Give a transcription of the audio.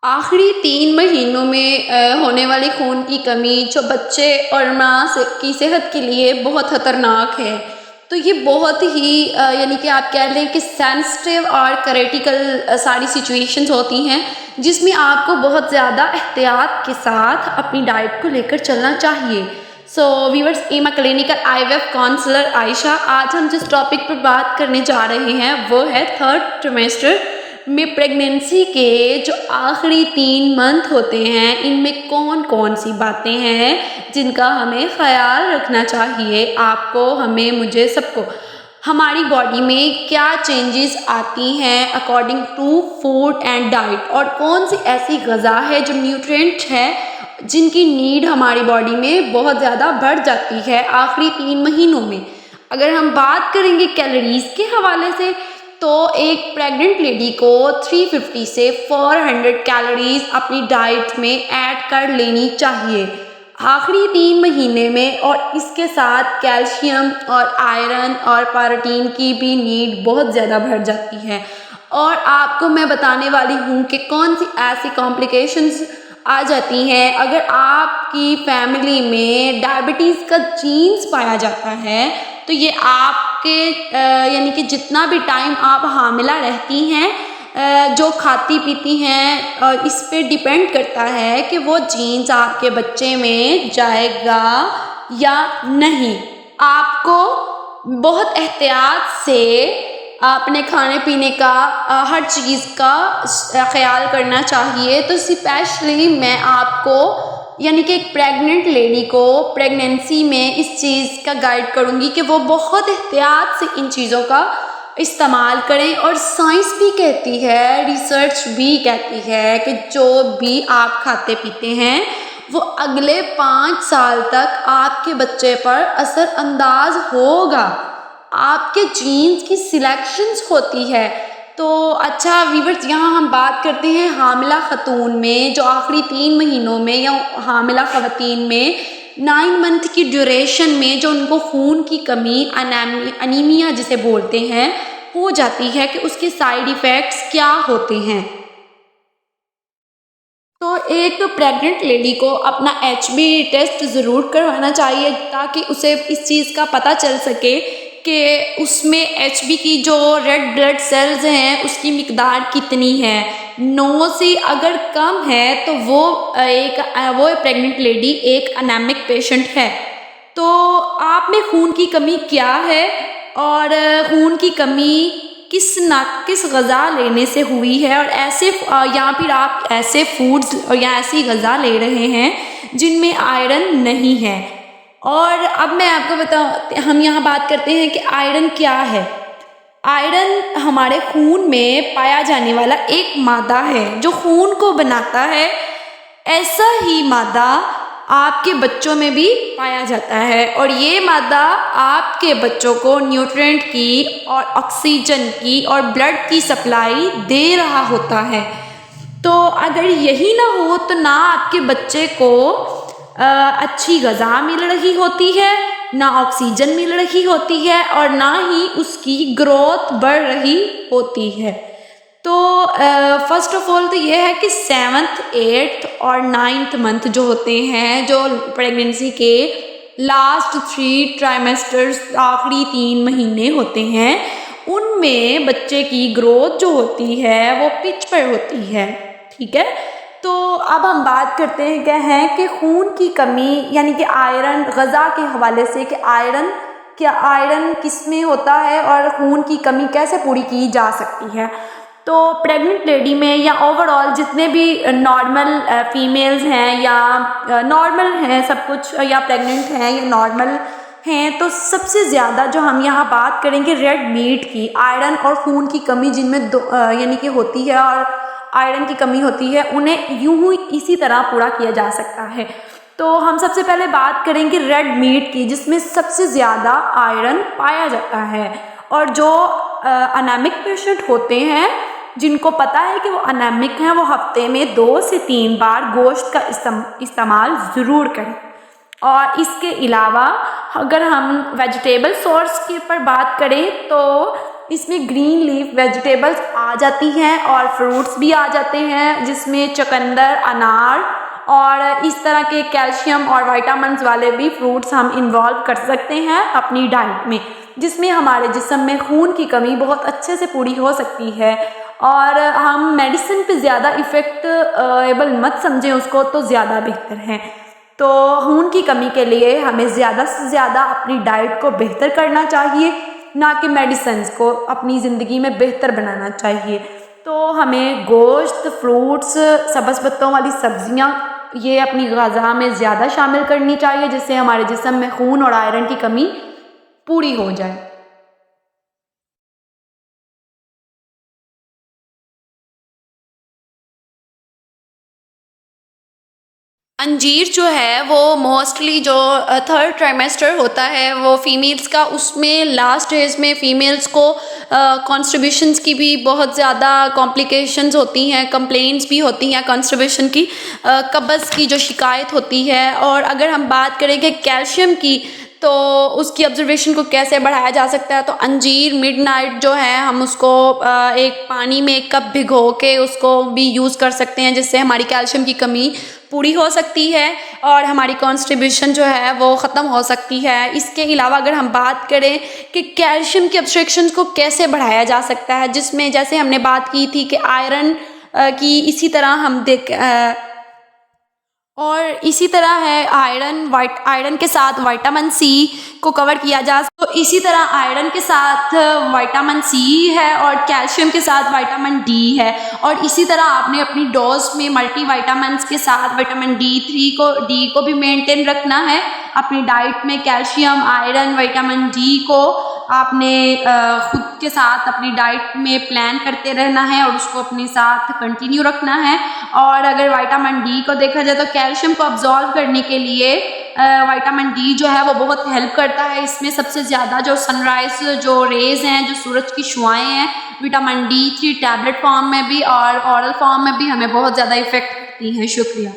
आखिरी 3 महीनों में होने वाली खून की कमी जो बच्चे और माँ की सेहत के लिए बहुत ख़तरनाक है। तो ये बहुत ही यानी कि आप कह लें कि सेंसिटिव और क्रिटिकल सारी सिचुएशंस होती हैं, जिसमें आपको बहुत ज़्यादा एहतियात के साथ अपनी डाइट को लेकर चलना चाहिए। सो व्यूअर्स, एमा क्लिनिकल आईवीएफ काउंसलर आयशा, आज हम जिस टॉपिक पर बात करने जा रहे हैं वो है थर्ड ट्रिमेस्टर में प्रेगनेंसी के जो आखिरी 3 मंथ होते हैं, इनमें कौन कौन सी बातें हैं जिनका हमें ख्याल रखना चाहिए। आपको, हमें, मुझे, सबको। हमारी बॉडी में क्या चेंजेस आती हैं according to food and diet, और कौन सी ऐसी ग़िज़ा है जो न्यूट्रिएंट है जिनकी नीड हमारी बॉडी में बहुत ज़्यादा बढ़ जाती है आखिरी 3 महीनों में। अगर हम बात करेंगे कैलोरीज़ के हवाले से, तो एक प्रेग्नेंट लेडी को 350 से 400 कैलोरीज अपनी डाइट में ऐड कर लेनी चाहिए आखिरी 3 महीने में। और इसके साथ कैल्शियम और आयरन और प्रोटीन की भी नीड बहुत ज़्यादा बढ़ जाती है। और आपको मैं बताने वाली हूँ कि कौन सी ऐसी कॉम्प्लिकेशंस आ जाती हैं अगर आपकी फैमिली में डायबिटीज़ का जीन्स पाया जाता है। तो ये आपके यानी कि जितना भी टाइम आप हामिला रहती हैं, जो खाती पीती हैं, इस पे डिपेंड करता है कि वो जीन्स आपके बच्चे में जाएगा या नहीं। आपको बहुत एहतियात से अपने खाने पीने का हर चीज़ का ख्याल करना चाहिए। तो स्पेशली मैं आपको यानी कि एक प्रेग्नेंट लेडी को प्रेगनेंसी में इस चीज़ का गाइड करूँगी कि वो बहुत एहतियात से इन चीज़ों का इस्तेमाल करें। और साइंस भी कहती है, रिसर्च भी कहती है कि जो भी आप खाते पीते हैं वो अगले 5 साल तक आपके बच्चे पर असरअंदाज होगा। आपके जीन्स की सिलेक्शंस होती है। तो अच्छा व्यूअर्स, यहाँ हम बात करते हैं हामिला खतून में जो आखिरी 3 महीनों में, या हामिला ख़वातीन में 9 मंथ की ड्यूरेशन में जो उनको खून की कमी, अनीमिया जिसे बोलते हैं, हो जाती है, कि उसके साइड इफ़ेक्ट्स क्या होते हैं। तो एक प्रेग्नेंट लेडी को अपना HB टेस्ट ज़रूर करवाना चाहिए ताकि उसे इस चीज़ का पता चल सके कि उसमें HB की जो रेड ब्लड सेल्स हैं उसकी मिकदार कितनी है। 9 से अगर कम है तो वो प्रेग्नेंट लेडी एक अनेमिक पेशेंट है। तो आप में खून की कमी क्या है और खून की कमी किस ग़िज़ा लेने से हुई है, और ऐसे या फिर आप ऐसे फूड्स या ऐसी ग़िज़ा ले रहे हैं जिनमें आयरन नहीं है। और अब मैं आपको बताऊँ, हम यहाँ बात करते हैं कि आयरन क्या है। आयरन हमारे खून में पाया जाने वाला एक मादा है जो खून को बनाता है। ऐसा ही मादा आपके बच्चों में भी पाया जाता है, और ये मादा आपके बच्चों को न्यूट्रिएंट की और ऑक्सीजन की और ब्लड की सप्लाई दे रहा होता है। तो अगर यही ना हो तो ना आपके बच्चे को अच्छी ग़िज़ा मिल रही होती है, ना ऑक्सीजन मिल रही होती है, और ना ही उसकी ग्रोथ बढ़ रही होती है। तो फर्स्ट ऑफ ऑल तो ये है कि 7th, 8th और 9th मंथ जो होते हैं, जो प्रेगनेंसी के लास्ट 3 ट्राइमेस्टर्स, आखिरी 3 महीने होते हैं, उनमें बच्चे की ग्रोथ जो होती है वो पिच पर होती है। ठीक है। तो अब हम बात करते हैं क्या है कि खून की कमी यानी कि आयरन ग़िज़ा के हवाले से, कि आयरन किस में होता है और खून की कमी कैसे पूरी की जा सकती है। तो प्रेग्नेंट लेडी में या ओवरऑल जितने भी नॉर्मल फीमेल्स हैं या नॉर्मल हैं सब कुछ, या प्रेग्नेंट हैं या नॉर्मल हैं, तो सबसे ज़्यादा जो हम यहाँ बात करेंगे रेड मीट की, आयरन और खून की कमी जिनमें यानी कि होती है और आयरन की कमी होती है, उन्हें यूं ही इसी तरह पूरा किया जा सकता है। तो हम सबसे पहले बात करेंगे रेड मीट की, जिसमें सबसे ज़्यादा आयरन पाया जाता है। और जो अनेमिक पेशेंट होते हैं, जिनको पता है कि वो अनेमिक हैं, वो हफ्ते में 2 से 3 बार गोश्त का इस्तेमाल ज़रूर करें। और इसके अलावा अगर हम वेजिटेबल सोर्स के ऊपर बात करें तो इसमें ग्रीन लीफ वेजिटेबल्स आ जाती हैं और फ्रूट्स भी आ जाते हैं, जिसमें चुकंदर, अनार और इस तरह के कैल्शियम और विटामिन्स वाले भी फ्रूट्स हम इन्वॉल्व कर सकते हैं अपनी डाइट में, जिसमें हमारे जिस्म में खून की कमी बहुत अच्छे से पूरी हो सकती है। और हम मेडिसिन पे ज़्यादा इफ़ेक्टेबल मत समझें उसको, तो ज़्यादा बेहतर है। तो खून की कमी के लिए हमें ज़्यादा से ज़्यादा अपनी डाइट को बेहतर करना चाहिए, ना कि मेडिसिन्स को अपनी ज़िंदगी में बेहतर बनाना चाहिए। तो हमें गोश्त, फ्रूट्स, सब्ज़ पत्तों वाली सब्ज़ियाँ ये अपनी ग़िज़ा में ज़्यादा शामिल करनी चाहिए, जिससे हमारे जिस्म में खून और आयरन की कमी पूरी हो जाए। अंजीर जो है वो मोस्टली जो थर्ड ट्राइमेस्टर होता है वो फीमेल्स का, उसमें लास्ट एज में फ़ीमेल्स को कॉन्स्टिपेशंस की भी बहुत ज़्यादा कॉम्प्लिकेशंस होती हैं, कंप्लेंट्स भी होती हैं कॉन्स्टिपेशन की, कब्ज़ की जो शिकायत होती है। और अगर हम बात करेंगे कैल्शियम की, तो उसकी ऑब्जर्वेशन को कैसे बढ़ाया जा सकता है, तो अंजीर मिडनाइट जो है हम उसको एक पानी में 1 कप भिगो के उसको भी यूज़ कर सकते हैं, जिससे हमारी कैल्शियम की कमी पूरी हो सकती है और हमारी कॉन्स्टिपेशन जो है वो ख़त्म हो सकती है। इसके अलावा अगर हम बात करें कि कैल्शियम की अब्स्ट्रक्शन को कैसे बढ़ाया जा सकता है, जिसमें जैसे हमने बात की थी कि आयरन की इसी तरह हम और इसी तरह है आयरन के साथ विटामिन सी को कवर किया जा, तो इसी तरह आयरन के साथ विटामिन सी है और कैल्शियम के साथ विटामिन डी है। और इसी तरह आपने अपनी डोज में मल्टीविटामिन्स के साथ विटामिन डी को भी मेंटेन रखना है अपनी डाइट में। कैल्शियम, आयरन, विटामिन डी को आपने खुद के साथ अपनी डाइट में प्लान करते रहना है और उसको अपने साथ कंटिन्यू रखना है। और अगर विटामिन डी को देखा जाए तो कैल्शियम को अब्जॉर्व करने के लिए विटामिन डी जो है वो बहुत हेल्प करता है। इसमें सबसे ज़्यादा जो सनराइज जो रेज़ हैं, जो सूरज की शुआएँ हैं, विटामिन डी 3 टैबलेट फॉर्म में भी और ऑरल फॉर्म में भी हमें बहुत ज़्यादा इफ़ेक्ट करती हैं। शुक्रिया।